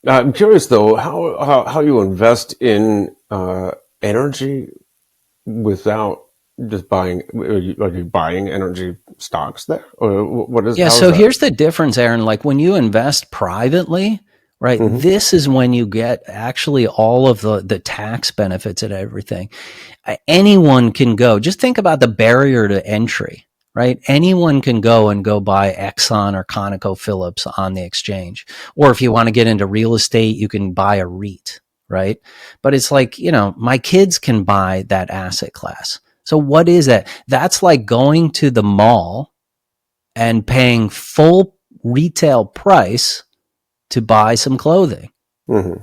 I'm curious though, how you invest in energy without just buying. Are you buying energy stocks there, or what is? Yeah, How is so that? here's the difference, Aaron. Like when you invest privately, right, Hmm. this is when you get actually all of the tax benefits and everything. Anyone can go. Just think about the barrier to entry, right? Anyone can go and go buy Exxon or ConocoPhillips on the exchange. Or if you want to get into real estate, you can buy a REIT, right? But it's like, my kids can buy that asset class. So what is that? That's like going to the mall and paying full retail price to buy some clothing Hmm.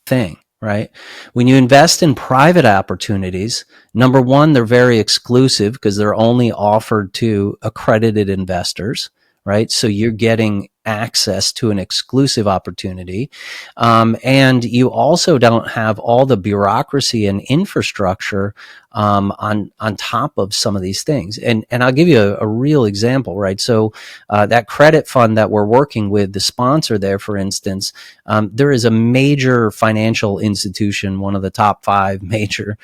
thing, right? When you invest in private opportunities, number one, they're very exclusive because they're only offered to accredited investors, right? So you're getting access to an exclusive opportunity. And you also don't have all the bureaucracy and infrastructure on top of some of these things. And I'll give you a real example, right? So that credit fund that we're working with, the sponsor there, for instance, there is a major financial institution, one of the top five major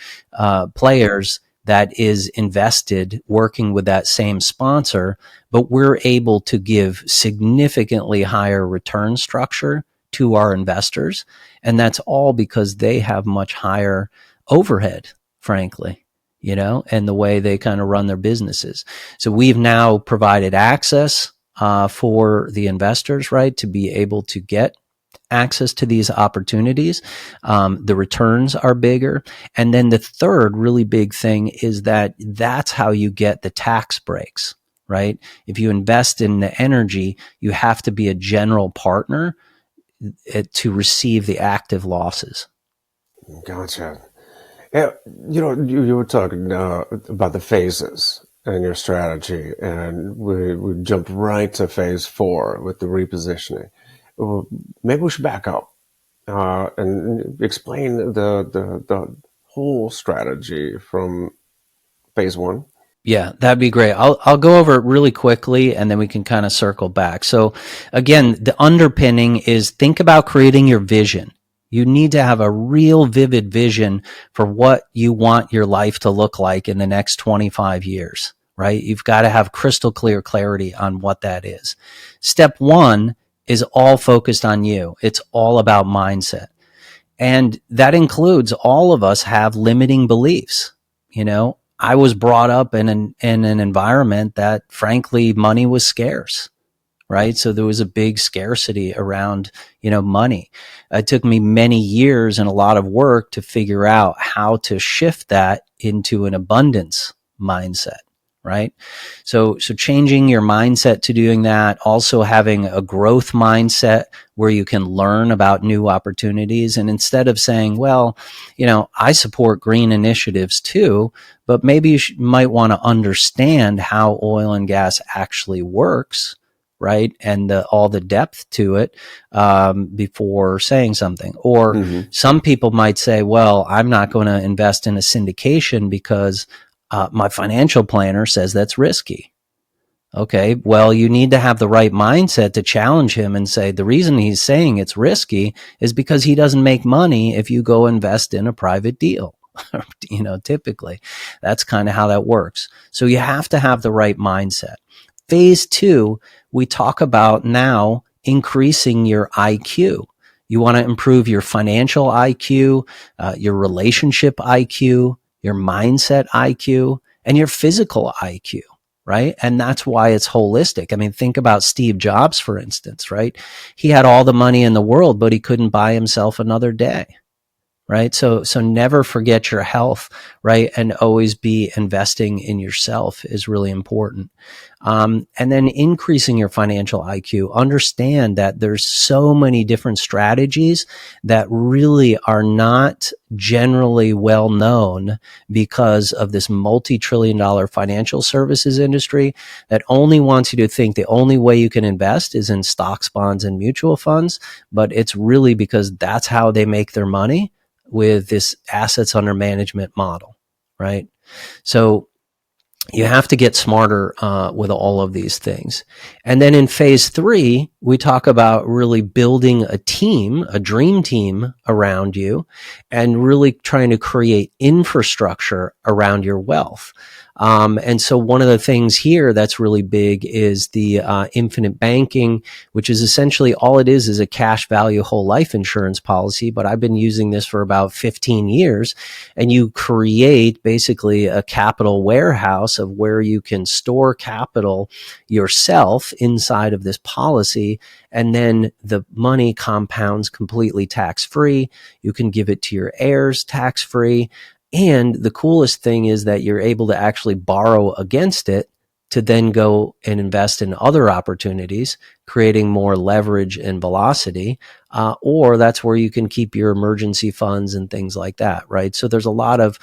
players that is invested working with that same sponsor, but we're able to give significantly higher return structure to our investors. And that's all because they have much higher overhead, frankly, and the way they kind of run their businesses. So we've now provided access for the investors, right, to be able to get access to these opportunities. The returns are bigger. And then the third really big thing is that that's how you get the tax breaks, right? If you invest in the energy, you have to be a general partner to receive the active losses. Gotcha. Yeah, you were talking about the phases and your strategy, and we jumped right to phase four with the repositioning. Well, maybe we should back up and explain the whole strategy from phase one. Yeah, that'd be great. I'll go over it really quickly and then we can kind of circle back. So again, the underpinning is think about creating your vision. You need to have a real vivid vision for what you want your life to look like in the next 25 years, right? You've got to have crystal clear clarity on what that is. Step one is all focused on you. It's all about mindset. And that includes all of us have limiting beliefs. I was brought up in an environment that frankly money was scarce, right? So there was a big scarcity around, money. It took me many years and a lot of work to figure out how to shift that into an abundance mindset, right? So changing your mindset to doing that, also having a growth mindset where you can learn about new opportunities. And instead of saying, well, I support green initiatives too, but maybe you might want to understand how oil and gas actually works, right? And all the depth to it before saying something. Or Hmm. some people might say, well, I'm not going to invest in a syndication because my financial planner says that's risky. Okay, well, you need to have the right mindset to challenge him and say the reason he's saying it's risky is because he doesn't make money if you go invest in a private deal. Typically, that's kind of how that works. So you have to have the right mindset. Phase two, we talk about now increasing your IQ. You want to improve your financial IQ, your relationship IQ, your mindset IQ, and your physical IQ, right? And that's why it's holistic. I mean, think about Steve Jobs, for instance, right? He had all the money in the world, but he couldn't buy himself another day, right? So never forget your health, right? And always be investing in yourself is really important. And then increasing your financial IQ. Understand that there's so many different strategies that really are not generally well known because of this multi-trillion-dollar financial services industry that only wants you to think the only way you can invest is in stocks, bonds, and mutual funds. But it's really because that's how they make their money with this assets under management model, right? So you have to get smarter with all of these things. And then in phase 3, we talk about really building a team, a dream team around you, and really trying to create infrastructure around your wealth. And so one of the things here that's really big is the infinite banking, which is essentially all it is a cash value whole life insurance policy. But I've been using this for about 15 years. And you create basically a capital warehouse of where you can store capital yourself inside of this policy. And then the money compounds completely tax free. You can give it to your heirs tax free. And the coolest thing is that you're able to actually borrow against it to then go and invest in other opportunities, creating more leverage and velocity. Or that's where you can keep your emergency funds and things like that, right? So there's a lot of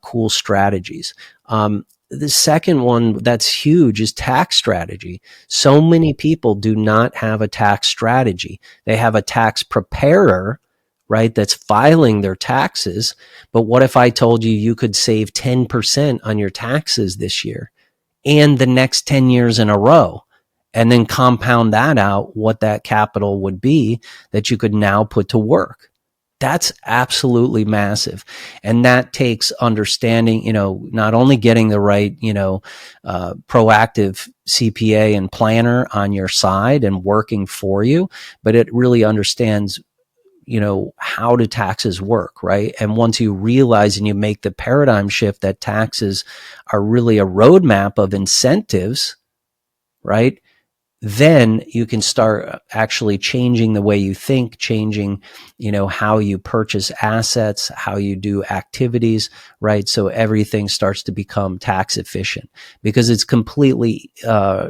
cool strategies. The second one that's huge is tax strategy. So many people do not have a tax strategy. They have a tax preparer, right, that's filing their taxes. But what if I told you you could save 10% on your taxes this year and the next 10 years in a row, and then compound that out, what that capital would be that you could now put to work? That's absolutely massive. And that takes understanding, not only getting the right, proactive CPA and planner on your side and working for you, but it really understands how do taxes work, right? And once you realize and you make the paradigm shift that taxes are really a roadmap of incentives, right? Then you can start actually changing the way you think, changing, how you purchase assets, how you do activities, right? So everything starts to become tax efficient because it's completely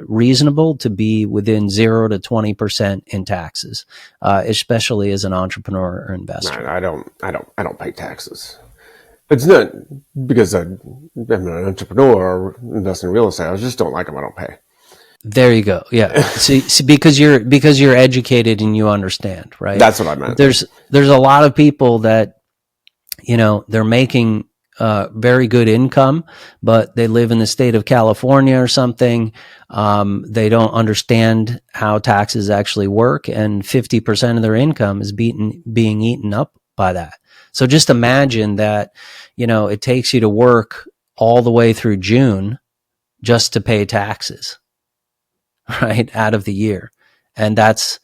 reasonable to be within 0 to 20% in taxes, especially as an entrepreneur or investor. I don't pay taxes. It's not because I'm an entrepreneur or invest in real estate. I just don't like them. I don't pay. There you go. Yeah. See, because you're educated and you understand, right? That's what I meant. There's a lot of people that, they're making very good income, but they live in the state of California or something. They don't understand how taxes actually work, and 50% of their income is being eaten up by that. So just imagine that, it takes you to work all the way through June just to pay taxes, right, out of the year. And that's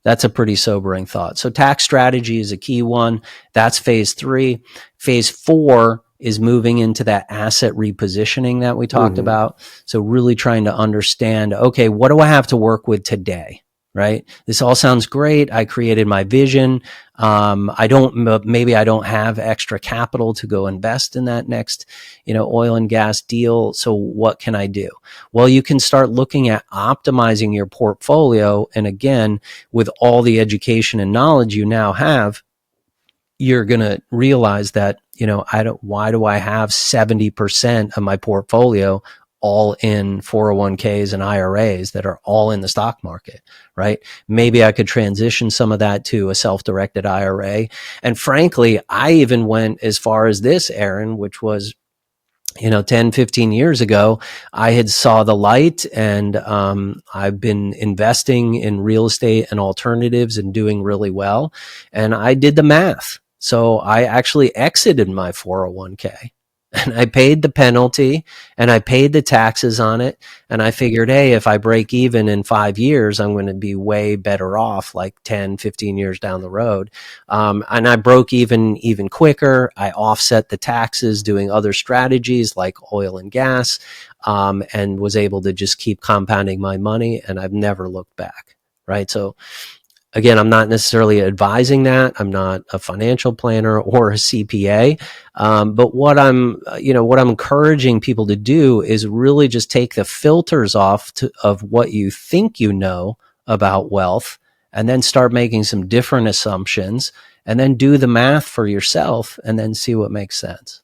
a pretty sobering thought. So tax strategy is a key one. That's phase 3. Phase 4 is moving into that asset repositioning that we talked about. So really trying to understand, okay, what do I have to work with today? Right? This all sounds great. I created my vision. Maybe I don't have extra capital to go invest in that next, oil and gas deal. So what can I do? Well, you can start looking at optimizing your portfolio. And again, with all the education and knowledge you now have, you're going to realize that, why do I have 70% of my portfolio all in 401ks and IRAs that are all in the stock market, right? Maybe I could transition some of that to a self-directed IRA. And frankly, I even went as far as this, Aaron, which was, 10, 15 years ago. I had saw the light, and I've been investing in real estate and alternatives and doing really well. And I did the math. So I actually exited my 401k. And I paid the penalty and I paid the taxes on it. And I figured, hey, if I break even in 5 years, I'm going to be way better off, like 10, 15 years down the road. And I broke even quicker. I offset the taxes doing other strategies like oil and gas, and was able to just keep compounding my money. And I've never looked back. Right. So again, I'm not necessarily advising that. I'm not a financial planner or a CPA. But what I'm encouraging people to do is really just take the filters off of what you think you know about wealth, and then start making some different assumptions, and then do the math for yourself, and then see what makes sense.